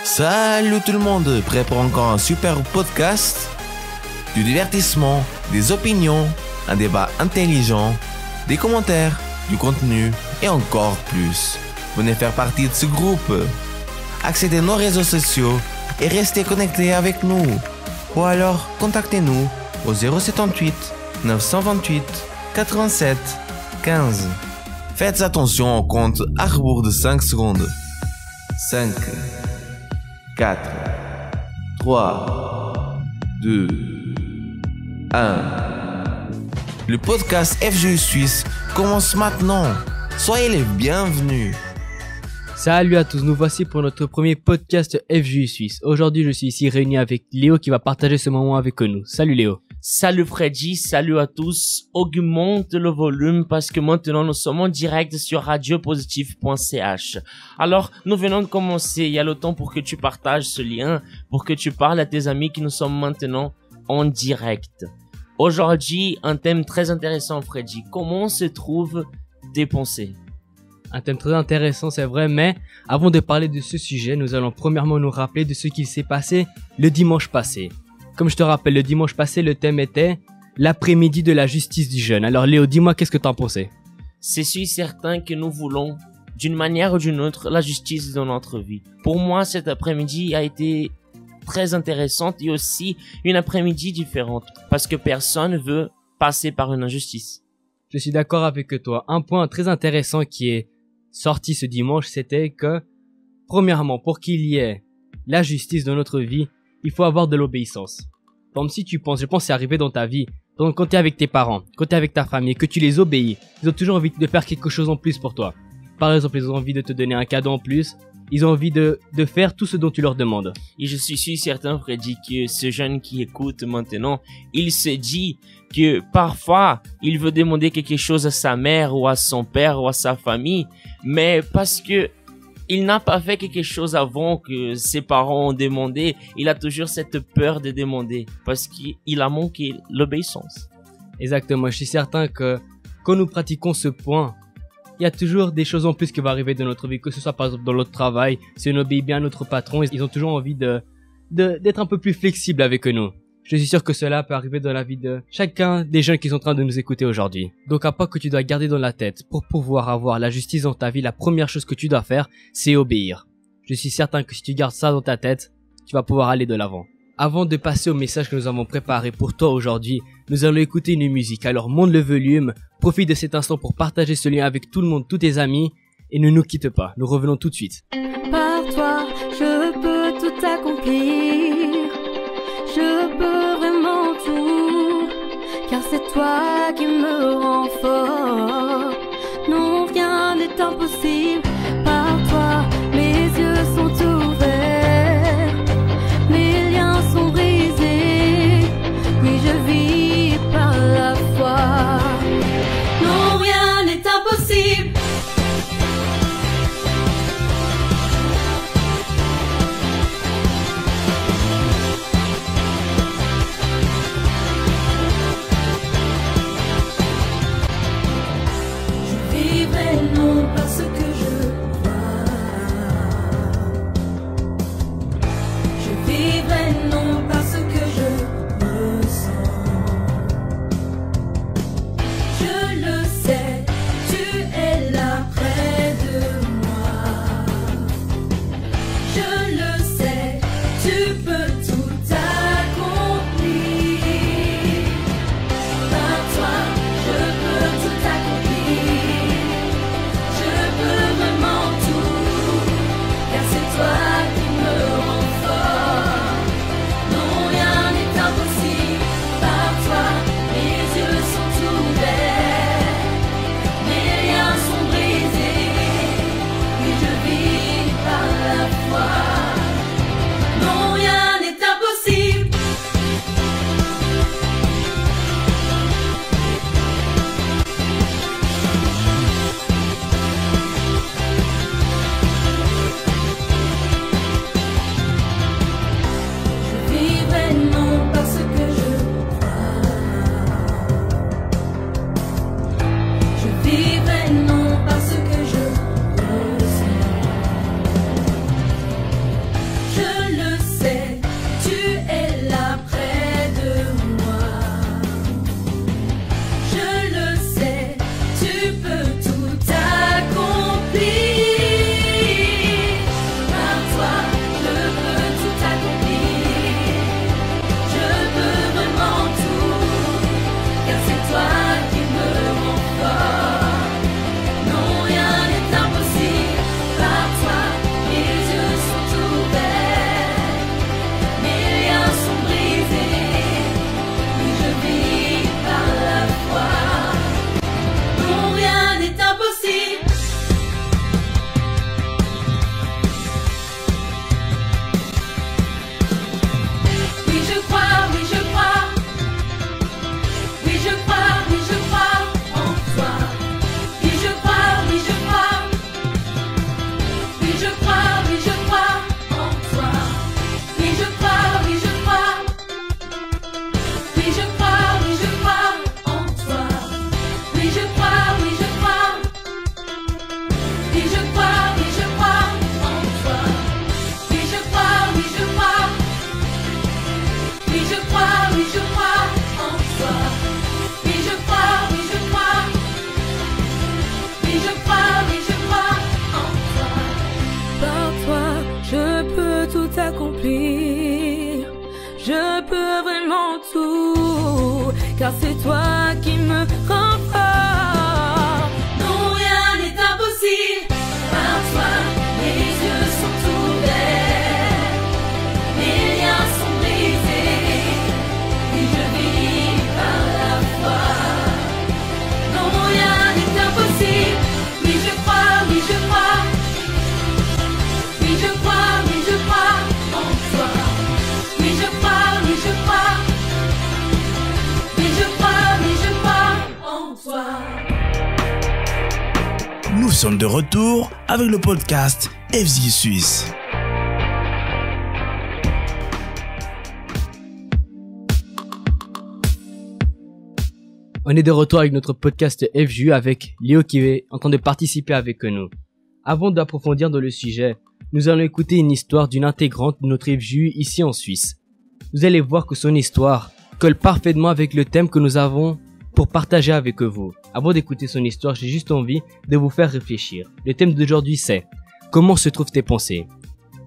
Salut tout le monde, prêt pour encore un super podcast? Du divertissement, des opinions, un débat intelligent, des commentaires, du contenu et encore plus. Venez faire partie de ce groupe. Accédez à nos réseaux sociaux et restez connectés avec nous. Ou alors, contactez-nous au 078 928 87 15. Faites attention au compte à rebours de 5 secondes. 5, 4, 3, 2, 1. Le podcast FGU Suisse commence maintenant. Soyez les bienvenus. Salut à tous, nous voici pour notre premier podcast FGU Suisse. Aujourd'hui, je suis ici réuni avec Léo qui va partager ce moment avec nous. Salut Léo. Salut Freddy, salut à tous. Augmente le volume parce que maintenant nous sommes en direct sur radiopositif.ch. Alors, nous venons de commencer. Il y a le temps pour que tu partages ce lien, pour que tu parles à tes amis que nous sommes maintenant en direct. Aujourd'hui, un thème très intéressant, Freddy. Comment se trouvent tes pensées? Un thème très intéressant, c'est vrai, mais avant de parler de ce sujet, nous allons premièrement nous rappeler de ce qui s'est passé le dimanche passé. Comme je te rappelle, le dimanche passé, le thème était l'après-midi de la justice du jeune. Alors Léo, dis-moi, qu'est-ce que t'en pensais? C'est sûr certain que nous voulons, d'une manière ou d'une autre, la justice dans notre vie. Pour moi, cet après-midi a été très intéressante et aussi une après-midi différente parce que personne veut passer par une injustice. Je suis d'accord avec toi. Un point très intéressant qui est sorti ce dimanche, c'était que, premièrement, pour qu'il y ait la justice dans notre vie, il faut avoir de l'obéissance. Comme si tu penses, je pense que c'est arrivé dans ta vie. Donc quand tu es avec tes parents, quand tu es avec ta famille, que tu les obéis, ils ont toujours envie de faire quelque chose en plus pour toi. Par exemple, ils ont envie de te donner un cadeau en plus. Ils ont envie de faire tout ce dont tu leur demandes. Et je suis sûr certain, Freddy, que ce jeune qui écoute maintenant, il se dit que parfois, il veut demander quelque chose à sa mère ou à son père ou à sa famille, mais parce que il n'a pas fait quelque chose avant que ses parents ont demandé, il a toujours cette peur de demander parce qu'il a manqué l'obéissance. Exactement, je suis certain que quand nous pratiquons ce point, il y a toujours des choses en plus qui vont arriver dans notre vie, que ce soit par exemple dans notre travail, si on obéit bien à notre patron, ils ont toujours envie d'être un peu plus flexibles avec nous. Je suis sûr que cela peut arriver dans la vie de chacun des jeunes qui sont en train de nous écouter aujourd'hui. Donc un point que tu dois garder dans la tête, pour pouvoir avoir la justice dans ta vie, la première chose que tu dois faire, c'est obéir. Je suis certain que si tu gardes ça dans ta tête, tu vas pouvoir aller de l'avant. Avant de passer au message que nous avons préparé pour toi aujourd'hui, nous allons écouter une musique. Alors monte le volume, profite de cet instant pour partager ce lien avec tout le monde, tous tes amis, et ne nous quitte pas. Nous revenons tout de suite. Par toi, je peux tout accomplir. Je peux vraiment tout, car c'est toi qui me rends fort. Non, rien n'est impossible. Par toi, mes yeux sont ouverts, mes liens sont brisés. Oui, je vis par la foi. Non, rien n'est impossible. accomplir. Je peux vraiment tout, car c'est toi qui me rends fort. Non, rien n'est impossible. Par toi, mes yeux sont ouverts, mes liens sont brisés, et je vis par la foi. Non, rien n'est impossible. Oui, je crois, oui, je crois. Oui, je crois, oui, je crois en toi. Oui, je crois, oui, je crois. Oui, je crois, oui, je crois en toi. Nous sommes de retour avec le podcast FJ Suisse. On est de retour avec notre podcast FJU avec Léo qui est en train de participer avec nous. Avant d'approfondir dans le sujet, nous allons écouter une histoire d'une intégrante de notre FJU ici en Suisse. Vous allez voir que son histoire colle parfaitement avec le thème que nous avons pour partager avec vous. Avant d'écouter son histoire, j'ai juste envie de vous faire réfléchir. Le thème d'aujourd'hui c'est « Comment se trouvent tes pensées ?»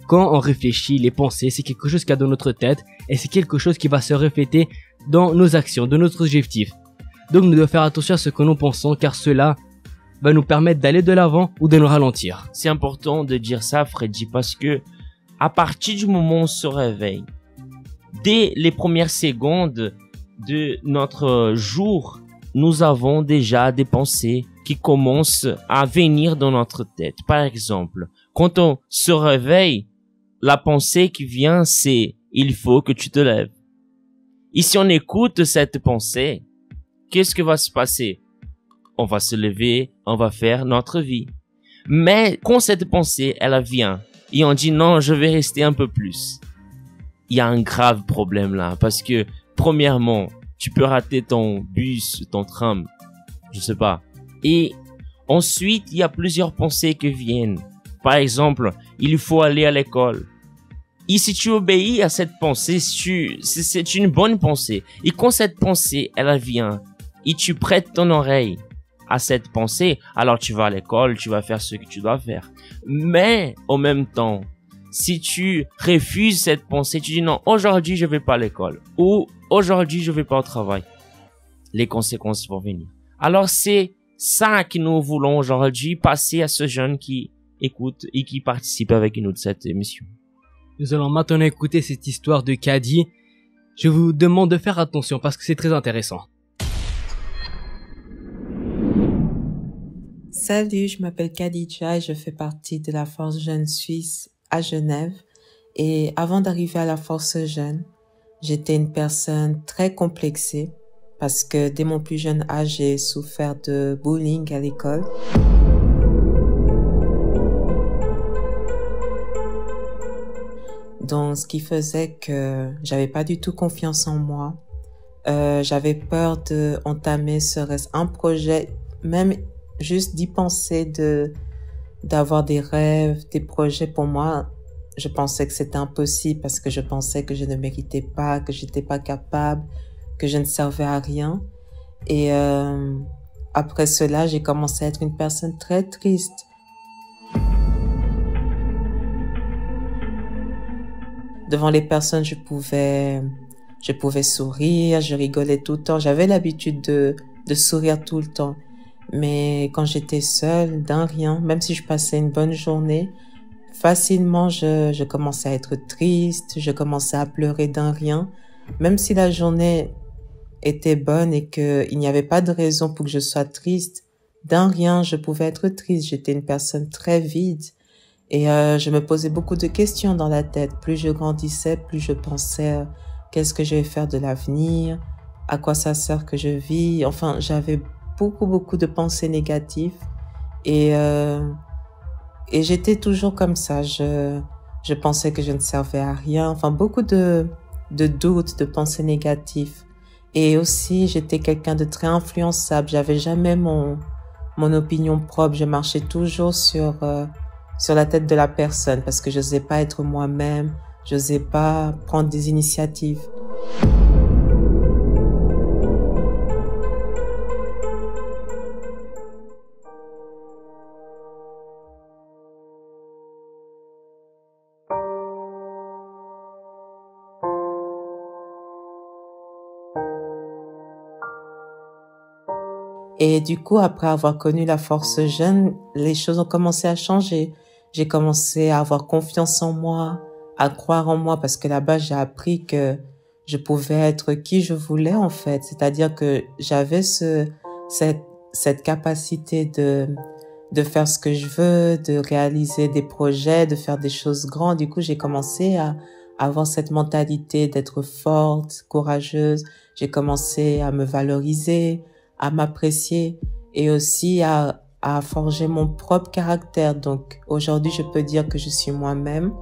Quand on réfléchit, les pensées, c'est quelque chose qu'il y a dans notre tête et c'est quelque chose qui va se refléter dans nos actions, dans notre objectif. Donc nous devons faire attention à ce que nous pensons car cela va nous permettre d'aller de l'avant ou de nous ralentir. C'est important de dire ça, Freddy, parce que à partir du moment où on se réveille, dès les premières secondes de notre jour, nous avons déjà des pensées qui commencent à venir dans notre tête. Par exemple, quand on se réveille, la pensée qui vient, c'est « il faut que tu te lèves ». Et si on écoute cette pensée, qu'est-ce qui va se passer? On va se lever, on va faire notre vie. Mais quand cette pensée, elle vient, et on dit non, je vais rester un peu plus, il y a un grave problème là, parce que premièrement, tu peux rater ton bus, ton tram, je sais pas. Et ensuite, il y a plusieurs pensées qui viennent. Par exemple, il faut aller à l'école. Et si tu obéis à cette pensée, c'est une bonne pensée. Et quand cette pensée, elle vient, et tu prêtes ton oreille à cette pensée, alors tu vas à l'école, tu vas faire ce que tu dois faire. Mais, en même temps, si tu refuses cette pensée, tu dis non, aujourd'hui je vais pas à l'école, ou aujourd'hui je vais pas au travail, les conséquences vont venir. Alors c'est ça que nous voulons aujourd'hui passer à ce jeune qui écoute et qui participe avec nous de cette émission. Nous allons maintenant écouter cette histoire de Kadi. Je vous demande de faire attention parce que c'est très intéressant. Salut, je m'appelle Khadija et je fais partie de la Force Jeune Suisse à Genève. Et avant d'arriver à la Force Jeune, j'étais une personne très complexée parce que dès mon plus jeune âge, j'ai souffert de bullying à l'école. Donc, ce qui faisait que j'avais pas du tout confiance en moi. J'avais peur de entamer serait-ce un projet, même juste d'y penser, d'avoir des rêves, des projets. Pour moi, je pensais que c'était impossible parce que je pensais que je ne méritais pas, que j'étais pas capable, que je ne servais à rien. Et après cela, j'ai commencé à être une personne très triste. Devant les personnes, je pouvais sourire, je rigolais tout le temps. J'avais l'habitude de sourire tout le temps. Mais quand j'étais seule, d'un rien, même si je passais une bonne journée, facilement, je commençais à être triste, je commençais à pleurer d'un rien. Même si la journée était bonne et qu'il n'y avait pas de raison pour que je sois triste, d'un rien, je pouvais être triste. J'étais une personne très vide. Et je me posais beaucoup de questions dans la tête. Plus je grandissais, plus je pensais qu'est-ce que je vais faire de l'avenir, à quoi ça sert que je vis. Enfin, j'avais beaucoup de pensées négatives et j'étais toujours comme ça. Je pensais que je ne servais à rien. Enfin, beaucoup de doutes, de pensées négatives. Et aussi, j'étais quelqu'un de très influençable. J'avais jamais mon opinion propre. Je marchais toujours sur la tête de la personne parce que je n'osais pas être moi-même, je n'osais pas prendre des initiatives. Et du coup, après avoir connu la force jeune, les choses ont commencé à changer. J'ai commencé à avoir confiance en moi, à croire en moi, parce que là-bas, j'ai appris que je pouvais être qui je voulais, en fait. C'est-à-dire que j'avais cette capacité de faire ce que je veux, de réaliser des projets, de faire des choses grandes. Du coup, j'ai commencé à avoir cette mentalité d'être forte, courageuse. J'ai commencé à me valoriser, à m'apprécier et aussi à forger mon propre caractère. Donc, aujourd'hui, je peux dire que je suis moi-même.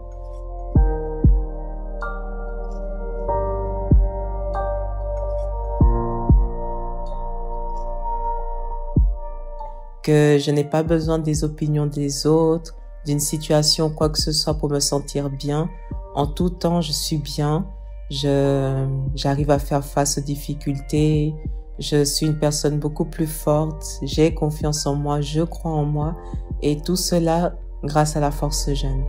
Que je n'ai pas besoin des opinions des autres, d'une situation, quoi que ce soit pour me sentir bien. En tout temps, je suis bien. J'arrive à faire face aux difficultés. Je suis une personne beaucoup plus forte. J'ai confiance en moi, je crois en moi. Et tout cela grâce à la force jeune.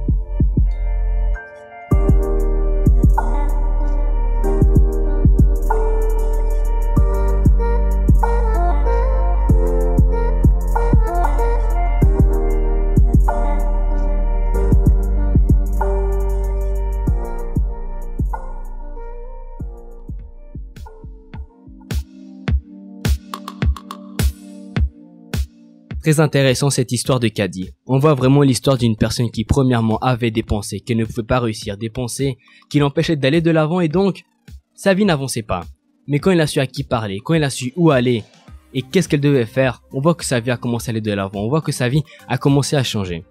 Très intéressant cette histoire de Kadi. On voit vraiment l'histoire d'une personne qui premièrement avait des pensées qu'elle ne pouvait pas réussir, des pensées qui l'empêchaient d'aller de l'avant et donc sa vie n'avançait pas. Mais quand elle a su à qui parler, quand elle a su où aller et qu'est-ce qu'elle devait faire, on voit que sa vie a commencé à aller de l'avant, on voit que sa vie a commencé à changer.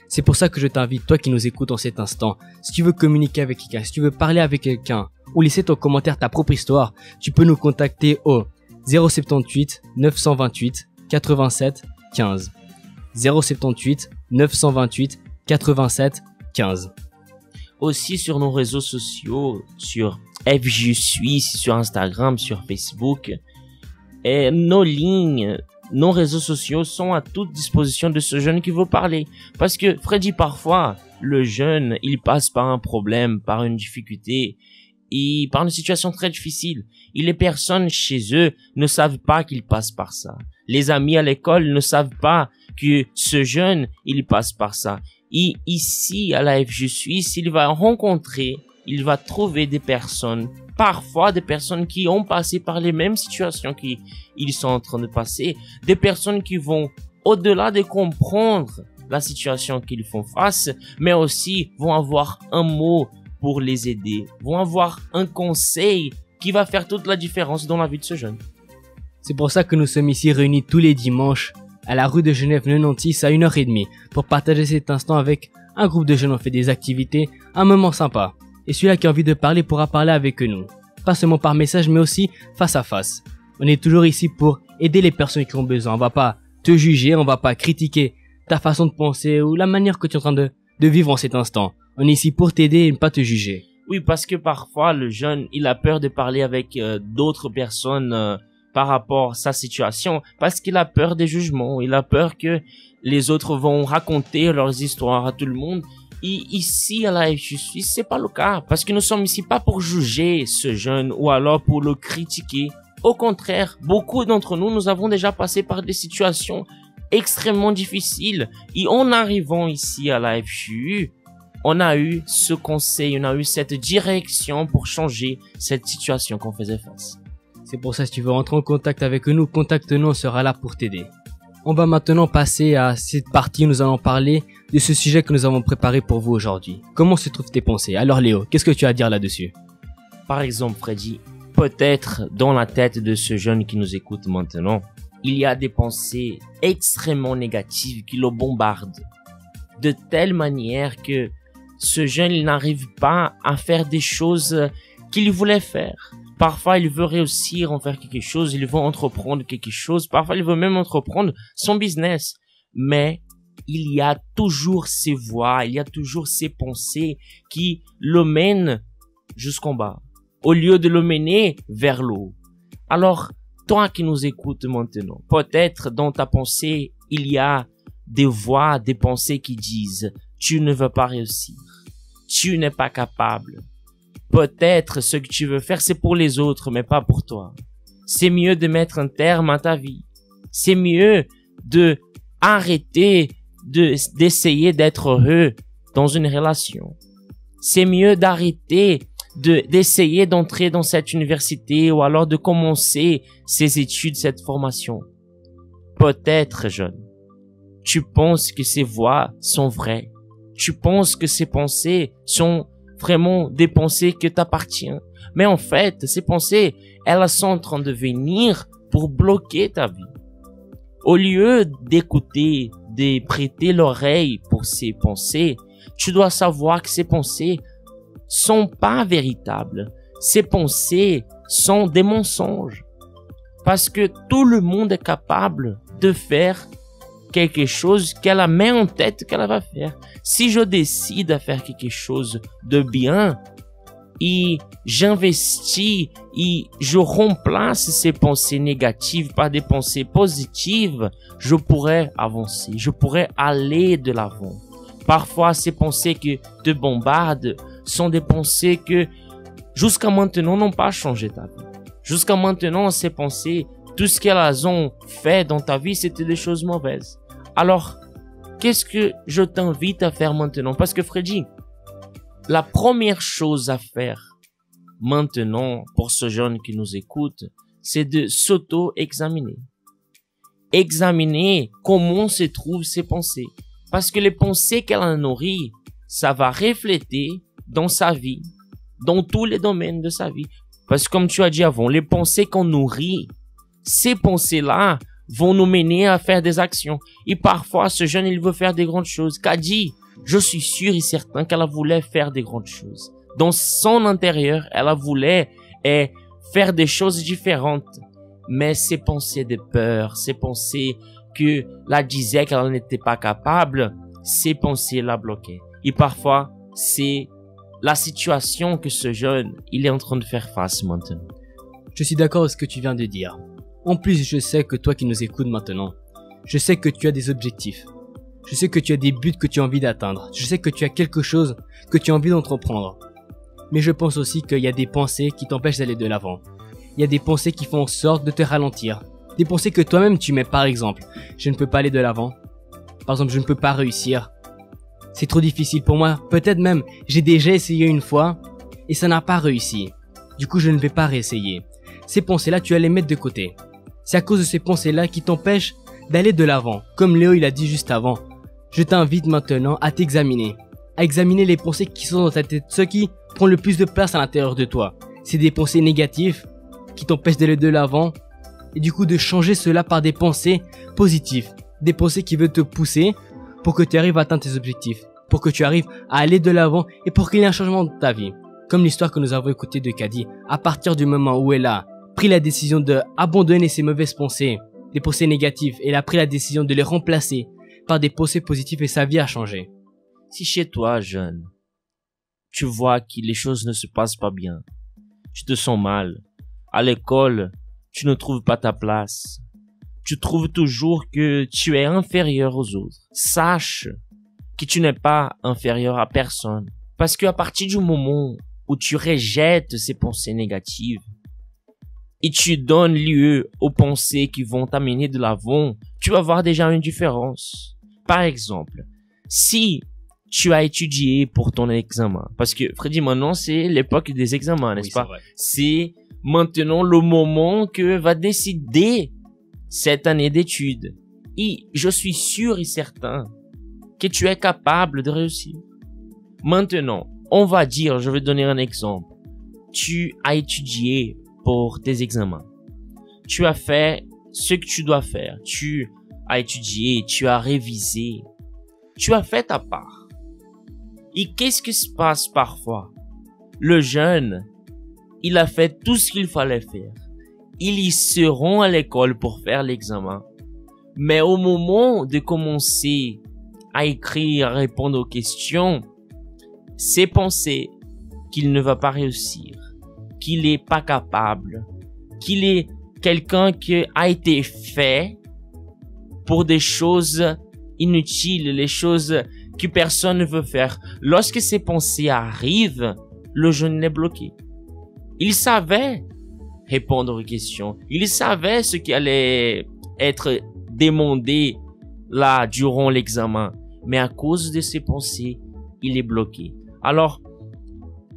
C'est pour ça que je t'invite, toi qui nous écoutes en cet instant, si tu veux communiquer avec quelqu'un, si tu veux parler avec quelqu'un ou laisser ton commentaire, ta propre histoire, tu peux nous contacter au 078 928 87 15 078 928 87 15. Aussi sur nos réseaux sociaux, sur FJ Suisse, sur Instagram, sur Facebook. Et nos lignes, nos réseaux sociaux sont à toute disposition de ce jeune qui veut parler. Parce que Freddy, parfois, le jeune, il passe par un problème, par une difficulté, et par une situation très difficile. Et les personnes chez eux ne savent pas qu'il passe par ça. Les amis à l'école ne savent pas que ce jeune, il passe par ça. Et ici, à la FJ Suisse, il va rencontrer, il va trouver des personnes, parfois des personnes qui ont passé par les mêmes situations qu'ils sont en train de passer, des personnes qui vont, au-delà de comprendre la situation qu'ils font face, mais aussi vont avoir un mot pour les aider, vont avoir un conseil qui va faire toute la différence dans la vie de ce jeune. C'est pour ça que nous sommes ici réunis tous les dimanches à la rue de Genève 96 à 1h30 pour partager cet instant avec un groupe de jeunes. On fait des activités, un moment sympa. Et celui-là qui a envie de parler pourra parler avec nous. Pas seulement par message mais aussi face à face. On est toujours ici pour aider les personnes qui ont besoin. On va pas te juger, on va pas critiquer ta façon de penser ou la manière que tu es en train de vivre en cet instant. On est ici pour t'aider et ne pas te juger. Oui, parce que parfois le jeune, il a peur de parler avec d'autres personnes par rapport à sa situation, parce qu'il a peur des jugements, il a peur que les autres vont raconter leurs histoires à tout le monde. Et ici, à la FJ Suisse, c'est pas le cas, parce que nous sommes ici pas pour juger ce jeune ou alors pour le critiquer. Au contraire, beaucoup d'entre nous, nous avons déjà passé par des situations extrêmement difficiles. Et en arrivant ici à la FJU, on a eu ce conseil, on a eu cette direction pour changer cette situation qu'on faisait face. C'est pour ça, si tu veux rentrer en contact avec nous, contacte-nous, on sera là pour t'aider. On va maintenant passer à cette partie où nous allons parler de ce sujet que nous avons préparé pour vous aujourd'hui. Comment se trouvent tes pensées? Alors Léo, qu'est-ce que tu as à dire là-dessus? Par exemple, Freddy, peut-être dans la tête de ce jeune qui nous écoute maintenant, il y a des pensées extrêmement négatives qui le bombardent. De telle manière que ce jeune, il n'arrive pas à faire des choses qu'il voulait faire. Parfois, il veut réussir en faire quelque chose, il veut entreprendre quelque chose, parfois il veut même entreprendre son business. Mais il y a toujours ces voix, il y a toujours ces pensées qui le mènent jusqu'en bas, au lieu de le mener vers le haut. Alors, toi qui nous écoutes maintenant, peut-être dans ta pensée, il y a des voix, des pensées qui disent « Tu ne veux pas réussir, tu n'es pas capable ». Peut-être ce que tu veux faire, c'est pour les autres, mais pas pour toi. C'est mieux de mettre un terme à ta vie. C'est mieux de arrêter d'essayer d'être heureux dans une relation. C'est mieux d'arrêter d'essayer d'entrer dans cette université ou alors de commencer ces études, cette formation. Peut-être, jeune, tu penses que ces voix sont vraies. Tu penses que ces pensées sont vraiment des pensées qui t'appartiennent. Mais en fait, ces pensées, elles sont en train de venir pour bloquer ta vie. Au lieu d'écouter, de prêter l'oreille pour ces pensées, tu dois savoir que ces pensées sont pas véritables. Ces pensées sont des mensonges. Parce que tout le monde est capable de faire quelque chose qu'elle a mis en tête qu'elle va faire. Si je décide de faire quelque chose de bien, et j'investis et je remplace ces pensées négatives par des pensées positives, je pourrais avancer, je pourrais aller de l'avant. Parfois, ces pensées que te bombardent sont des pensées que jusqu'à maintenant n'ont pas changé ta vie. Jusqu'à maintenant, ces pensées, tout ce qu'elles ont fait dans ta vie, c'était des choses mauvaises. Alors, qu'est-ce que je t'invite à faire maintenant? Parce que Freddy, la première chose à faire maintenant pour ce jeune qui nous écoute, c'est de s'auto-examiner. Examiner comment se trouvent ses pensées. Parce que les pensées qu'elle a nourries, ça va refléter dans sa vie, dans tous les domaines de sa vie. Parce que comme tu as dit avant, les pensées qu'on nourrit, ces pensées-là vont nous mener à faire des actions. Et parfois, ce jeune, il veut faire des grandes choses. Kadi, je suis sûr et certain qu'elle voulait faire des grandes choses. Dans son intérieur, elle voulait faire des choses différentes. Mais ces pensées de peur, ces pensées que la disaient qu'elle n'était pas capable, ces pensées la bloquaient. Et parfois, c'est la situation que ce jeune, il est en train de faire face maintenant. Je suis d'accord avec ce que tu viens de dire. En plus, je sais que toi qui nous écoutes maintenant, je sais que tu as des objectifs. Je sais que tu as des buts que tu as envie d'atteindre. Je sais que tu as quelque chose que tu as envie d'entreprendre. Mais je pense aussi qu'il y a des pensées qui t'empêchent d'aller de l'avant. Il y a des pensées qui font en sorte de te ralentir. Des pensées que toi-même tu mets, par exemple. Je ne peux pas aller de l'avant. Par exemple, je ne peux pas réussir. C'est trop difficile pour moi. Peut-être même, j'ai déjà essayé une fois et ça n'a pas réussi. Du coup, je ne vais pas réessayer. Ces pensées-là, tu vas les mettre de côté. C'est à cause de ces pensées-là qui t'empêchent d'aller de l'avant. Comme Léo, il a dit juste avant. Je t'invite maintenant à t'examiner. À examiner les pensées qui sont dans ta tête. Ce qui prend le plus de place à l'intérieur de toi. C'est des pensées négatives qui t'empêchent d'aller de l'avant. Et du coup, de changer cela par des pensées positives. Des pensées qui veulent te pousser pour que tu arrives à atteindre tes objectifs. Pour que tu arrives à aller de l'avant et pour qu'il y ait un changement dans ta vie. Comme l'histoire que nous avons écoutée de Kadi. À partir du moment où elle a pris la décision de abandonner ses mauvaises pensées, des pensées négatives, et elle a pris la décision de les remplacer par des pensées positives et sa vie a changé. Si chez toi, jeune, tu vois que les choses ne se passent pas bien, tu te sens mal, à l'école, tu ne trouves pas ta place, tu trouves toujours que tu es inférieur aux autres, sache que tu n'es pas inférieur à personne. Parce qu'à partir du moment où tu rejettes ces pensées négatives, et tu donnes lieu aux pensées qui vont t'amener de l'avant, tu vas voir déjà une différence. Par exemple, si tu as étudié pour ton examen, parce que Freddy, maintenant c'est l'époque des examens, n'est-ce pas? C'est maintenant le moment que va décider cette année d'études. Et je suis sûr et certain que tu es capable de réussir. Maintenant, on va dire, je vais donner un exemple. Tu as étudié pour tes examens. Tu as fait ce que tu dois faire. Tu as étudié, tu as révisé. Tu as fait ta part. Et qu'est-ce qui se passe parfois? Le jeune, il a fait tout ce qu'il fallait faire. Ils y seront à l'école pour faire l'examen. Mais au moment de commencer à écrire, à répondre aux questions, c'est penser qu'il ne va pas réussir, qu'il n'est pas capable, qu'il est quelqu'un qui a été fait pour des choses inutiles, les choses que personne ne veut faire. Lorsque ces pensées arrivent, le jeune est bloqué. Il savait répondre aux questions. Il savait ce qui allait être démonder là durant l'examen. Mais à cause de ses pensées, il est bloqué. Alors,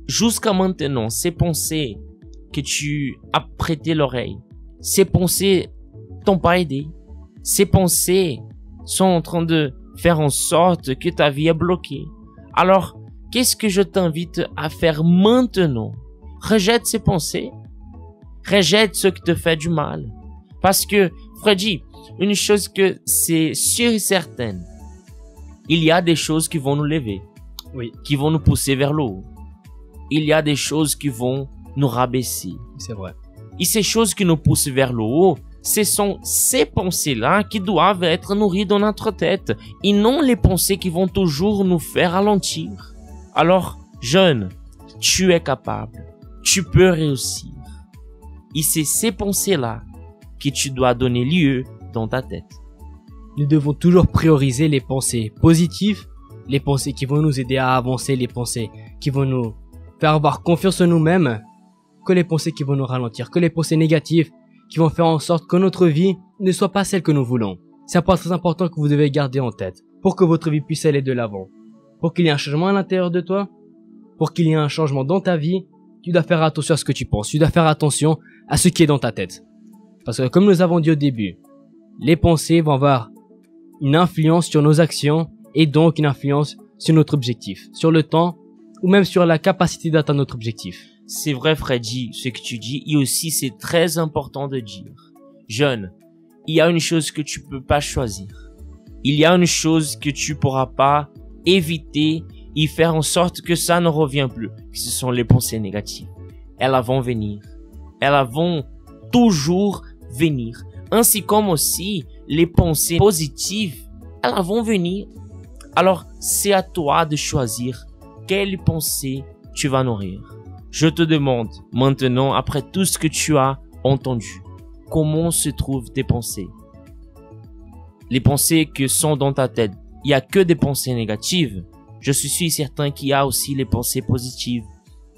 jusqu'à maintenant, ces pensées que tu as prêté l'oreille, ces pensées t'ont pas aidé. Ces pensées sont en train de faire en sorte que ta vie est bloquée. Alors, qu'est-ce que je t'invite à faire maintenant? Rejette ces pensées. Rejette ce qui te fait du mal. Parce que, Freddy, une chose que c'est sûr et certaine, il y a des choses qui vont nous lever. Oui. Qui vont nous pousser vers le haut. Il y a des choses qui vont nous rabaisser. C'est vrai. Et ces choses qui nous poussent vers le haut, ce sont ces pensées-là qui doivent être nourries dans notre tête et non les pensées qui vont toujours nous faire ralentir. Alors, jeune, tu es capable. Tu peux réussir. Et c'est ces pensées-là que tu dois donner lieu dans ta tête. Nous devons toujours prioriser les pensées positives, les pensées qui vont nous aider à avancer, les pensées qui vont nous faire avoir confiance en nous-mêmes, que les pensées qui vont nous ralentir, que les pensées négatives qui vont faire en sorte que notre vie ne soit pas celle que nous voulons. C'est un point très important que vous devez garder en tête pour que votre vie puisse aller de l'avant. Pour qu'il y ait un changement à l'intérieur de toi, pour qu'il y ait un changement dans ta vie, tu dois faire attention à ce que tu penses, tu dois faire attention à ce qui est dans ta tête. Parce que comme nous avons dit au début, les pensées vont avoir une influence sur nos actions et donc une influence sur notre objectif, sur le temps ou même sur la capacité d'atteindre notre objectif. C'est vrai, Freddy, ce que tu dis, et aussi c'est très important de dire. Jeune, il y a une chose que tu peux pas choisir. Il y a une chose que tu pourras pas éviter et faire en sorte que ça ne revient plus. Ce sont les pensées négatives. Elles vont venir. Elles vont toujours venir. Ainsi comme aussi les pensées positives, elles vont venir. Alors, c'est à toi de choisir quelle pensée tu vas nourrir. Je te demande maintenant, après tout ce que tu as entendu, comment se trouvent tes pensées? Les pensées que sont dans ta tête, il y a que des pensées négatives. Je suis certain qu'il y a aussi les pensées positives.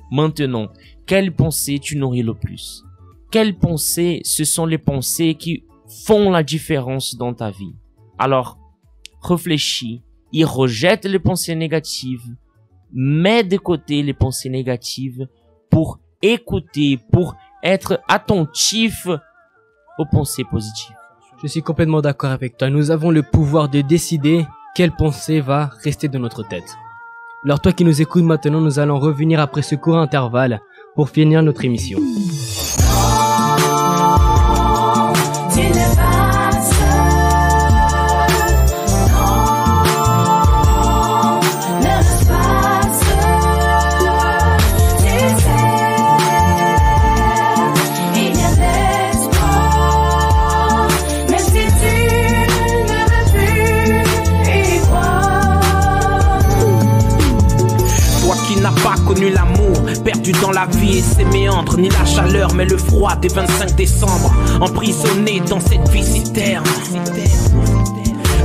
Maintenant, quelles pensées tu nourris le plus? Quelles pensées, ce sont les pensées qui font la différence dans ta vie? Alors, réfléchis et rejette les pensées négatives. Mets de côté les pensées négatives pour écouter, pour être attentif aux pensées positives. Je suis complètement d'accord avec toi. Nous avons le pouvoir de décider quelle pensée va rester dans notre tête. Alors toi qui nous écoutes maintenant, nous allons revenir après ce court intervalle pour finir notre émission. L'amour, perdu dans la vie et ses méandres, ni la chaleur mais le froid des 25 décembre, emprisonné dans cette vie si terne.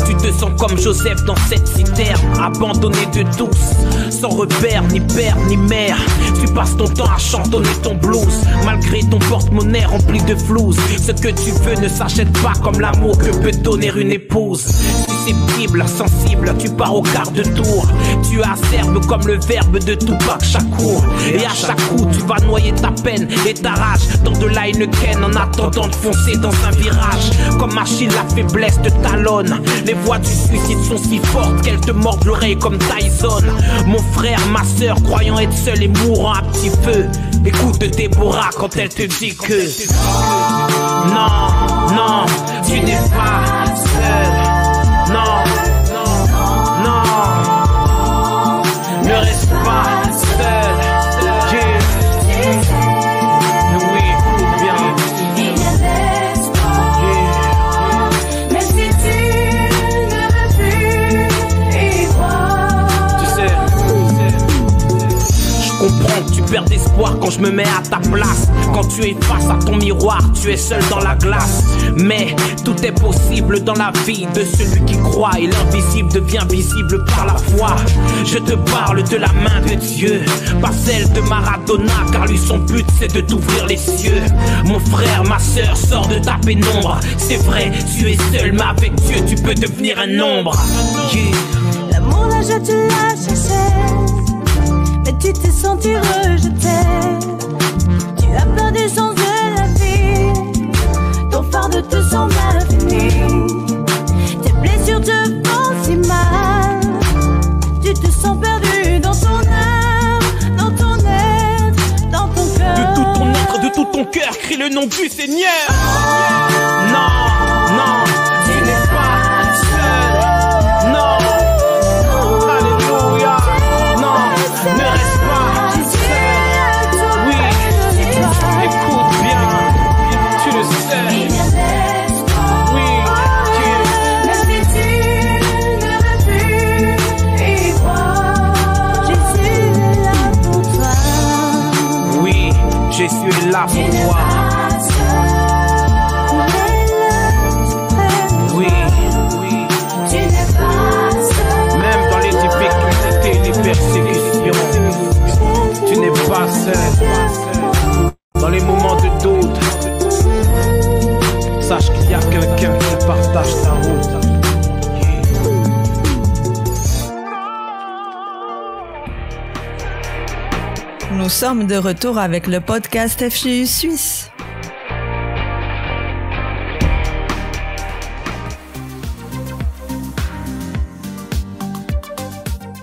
Tu te sens comme Joseph dans cette citerne, abandonné de tous, sans repère, ni père, ni mère. Tu passes ton temps à chantonner ton blues, malgré ton porte-monnaie rempli de flouze. Ce que tu veux ne s'achète pas comme l'amour que peut donner une épouse. Susceptible, sensible, tu pars au quart de tour. Tu acerbes comme le verbe de Tupac Shakur. Et à chaque coup, tu vas noyer ta peine et ta rage dans de la Heineken en attendant de foncer dans un virage. Comme Achille, la faiblesse te talonne. Les voix du suicide sont si fortes qu'elles te mordent l'oreille comme Tyson. Mon frère, ma sœur, croyant être seul et mourant à petit feu, écoute Déborah quand elle te dit que non, non, tu n'es pas seul. Non, non, ne reste pas seul. Oui, écoute bien. Même si tu ne veux plus y croire. Tu sais, je comprends que tu perds d'espoir quand je me mets à ta place. Quand tu es face à ton miroir, tu es seul dans la glace. Mais tout est possible dans la vie de celui qui croit, et l'invisible devient visible par la foi. Je te parle de la main de Dieu, pas celle de Maradona, car lui son but c'est de t'ouvrir les cieux. Mon frère, ma sœur, sors de ta pénombre. C'est vrai, tu es seul, mais avec Dieu tu peux devenir un nombre. L'amour là je te l'ai cherché, mais tu t'es senti rejeté. Tu as peur des sens de la vie, ton fardeau te semble infini. Tes blessures te font si mal, tu te sens perdu dans ton âme, dans ton être, dans ton cœur. De tout ton être, de tout ton cœur, crie le nom du Seigneur. Non, non, tu n'es pas seul. Non, alléluia. Non, ne reste pas seul. Oui, écoute bien, tu le sais. Oui, même si tu ne veux plus y croire, Jésus est là pour toi. oui, Jésus est là pour toi. Oui, oui. Même dans les difficultés, les persécutions, tu n'es pas seul. Dans les moments de doute, sache qu'il y a quelqu'un qui partage ta route. Nous sommes de retour avec le podcast FGU Suisse.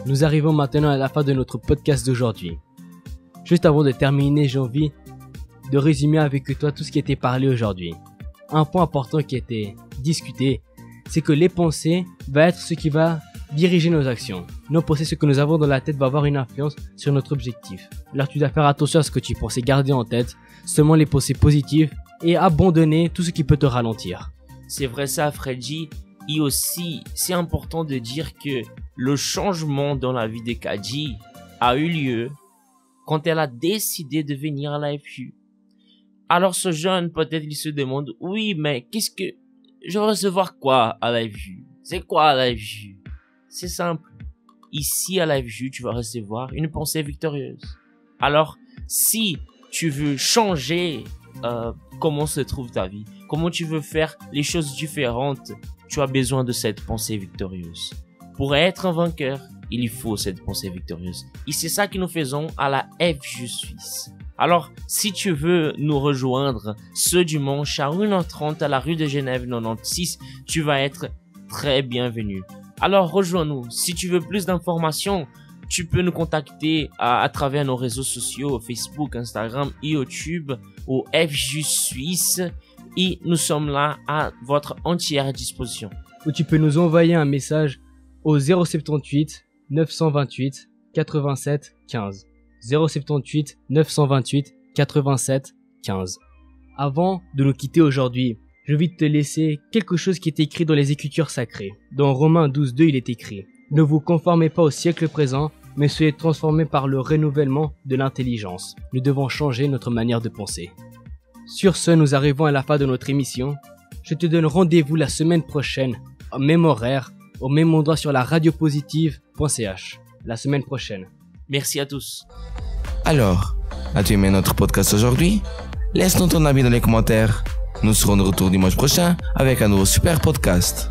Nous arrivons maintenant à la fin de notre podcast d'aujourd'hui. Juste avant de terminer, j'ai envie de résumer avec toi tout ce qui a été parlé aujourd'hui. Un point important qui a été discuté, c'est que les pensées va être ce qui va diriger nos actions. Nos pensées, ce que nous avons dans la tête va avoir une influence sur notre objectif. Alors tu dois faire attention à ce que tu penses et garder en tête seulement les pensées positives et abandonner tout ce qui peut te ralentir. C'est vrai ça, Freddy. Et aussi, c'est important de dire que le changement dans la vie de Kadji a eu lieu quand elle a décidé de venir à la FGU. Alors ce jeune, peut-être il se demande, oui, mais qu'est-ce que... je vais recevoir quoi à la FGU? C'est quoi à la FGU? C'est simple. Ici à la FGU, tu vas recevoir une pensée victorieuse. Alors, si tu veux changer comment se trouve ta vie, comment tu veux faire les choses différentes, tu as besoin de cette pensée victorieuse. Pour être un vainqueur, il faut cette pensée victorieuse. Et c'est ça que nous faisons à la FGU Suisse. Alors, si tu veux nous rejoindre ce dimanche à 1h30 à la rue de Genève 96, tu vas être très bienvenu. Alors, rejoins-nous. Si tu veux plus d'informations, tu peux nous contacter à travers nos réseaux sociaux, Facebook, Instagram et YouTube, au FGU Suisse. Et nous sommes là à votre entière disposition. Ou tu peux nous envoyer un message au 078 928 87 15. 078 928 87 15. Avant de nous quitter aujourd'hui, je vais te laisser quelque chose qui est écrit dans les Écritures sacrées. Dans Romains 12:2, il est écrit: ne vous conformez pas au siècle présent, mais soyez transformés par le renouvellement de l'intelligence. Nous devons changer notre manière de penser. Sur ce, nous arrivons à la fin de notre émission. Je te donne rendez-vous la semaine prochaine, au même horaire, au même endroit sur la radiopositive.ch. La semaine prochaine. Merci à tous. Alors, as-tu aimé notre podcast aujourd'hui? Laisse-nous ton avis dans les commentaires. Nous serons de retour dimanche prochain avec un nouveau super podcast.